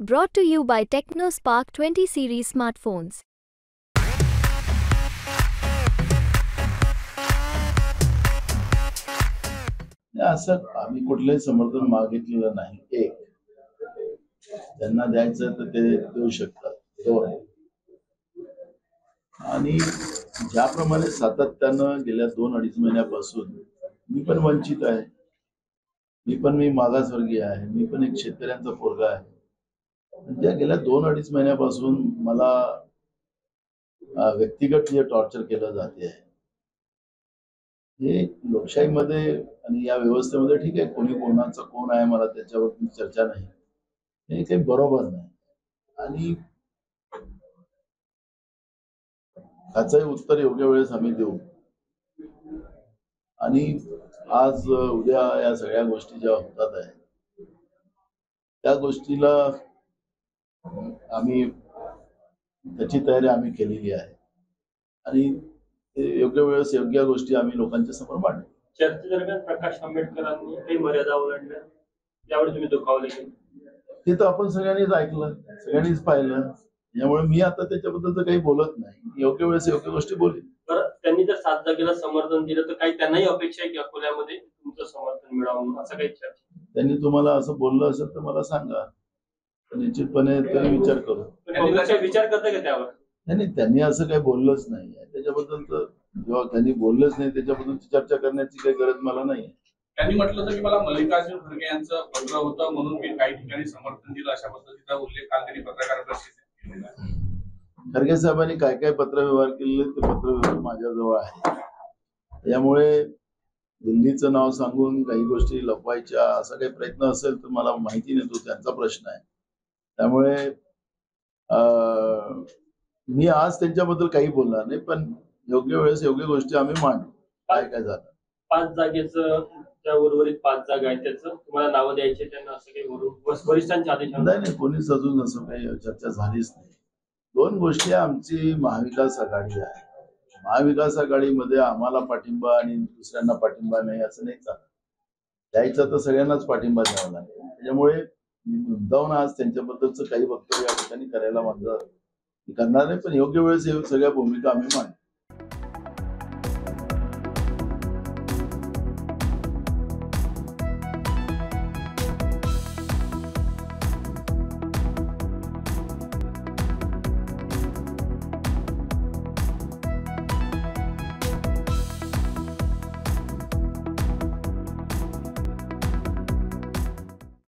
Brought to you by TechnoSpark 20 series smartphones. असं आम्ही कुठलंही समर्थन मागितलेलं नाही. एक, त्यांना द्यायचं तर ते देऊ शकतात. दोन, आणि ज्याप्रमाणे सातत्यानं गेल्या 2-2.5 महिन्यापासून मी पण वंचित आहे, मी मागासवर्गीय आहे, मी पण एक शेतकऱ्यांचा पोरगा आहे. त्या गेल्या 2-2.5 महिन्यापासून मला व्यक्तिगत जे टॉर्चर केलं जाते आहे, हे लोकशाहीमध्ये आणि या व्यवस्थेमध्ये ठीक आहे, कोणी कोणाचं कोण आहे मला त्याच्यावरती चर्चा नाही, हे काही बरोबर नाही. आणि त्याचंही उत्तर योग्य वेळेस आम्ही देऊ. आणि आज उद्या या सगळ्या गोष्टी ज्या होतात आहेत त्या गोष्टीला आम्ही त्याची तयारी आम्ही केलेली आहे आणि योग्य वेळेस योग्य गोष्टी आम्ही लोकांच्या समोर मांडू. चर्चेदरम्यान प्रकाश आंबेडकरांनी काही मर्यादा ओलांडल्या, यावर तुम्ही दुखावले की ते तर आपण सगळ्यांनीच ऐकलं, सगळ्यांनीच पाहिलं. त्यामुळे मी आता त्याच्याबद्दल काही बोलत नाही. योग्य वेळेस योग्य गोष्टी बोलेन. बरं, त्यांनी जर 7 जागेला समर्थन दिलं तर काही त्यांनाही अपेक्षा आहे की अकोल्यामध्ये तुमचं समर्थन मिळावं, असं काही चर्चा? त्यांनी तुम्हाला असं बोललं असेल तर मला सांगा, निश्चितपणे ते विचार करू. विचार करता का त्यावर? नाही, त्यांनी असं काही बोललंच नाही. त्याच्याबद्दल तर जेव्हा त्यांनी बोललंच नाही त्याच्याबद्दल चर्चा करण्याची काही गरज मला नाही. त्यांनी म्हटलं होतं की मला मल्लिकार्जुन खरगे यांचं पत्र होतं म्हणून मी काही ठिकाणी समर्थन दिलं, अशा पद्धतीचा उल्लेख काल त्यांनी पत्रकार परिषदेत केलेला आहे. खरगे साहेबांनी काय काय पत्रव्यवहार केलेले ते पत्रव्यवहार माझ्याजवळ आहे. त्यामुळे दिल्लीचं नाव सांगून काही गोष्टी लपवायच्या असा काही प्रयत्न असेल तर मला माहिती नाही, तो त्यांचा प्रश्न आहे. त्यामुळे मी आज त्यांच्याबद्दल काही बोलणार नाही, पण योग्य वेळेस योग्य गोष्टी आम्ही मांडू. काय काय झालं 5 जागेचं, त्या उर्वरित 5 जागा आहेत त्याचं तुम्हाला नावं द्यायचे, त्यांना असं काही वरून वरिष्ठांच्या आदेश? नाही, कोणीच अजून असं काही चर्चा झालीच नाही. 2 गोष्टी, आमची महाविकास आघाडी आहे. महाविकास आघाडीमध्ये आम्हाला पाठिंबा आणि दुसऱ्यांना पाठिंबा नाही असं नाही चालत. द्यायचा तर सगळ्यांनाच पाठिंबा द्यावा लागेल. त्याच्यामुळे मी मुद्दामून आज त्यांच्याबद्दलचं काही वक्तव्य या ठिकाणी करायला माझं करणार नाही, पण योग्य वेळेस सगळ्या भूमिका आम्ही मांडू.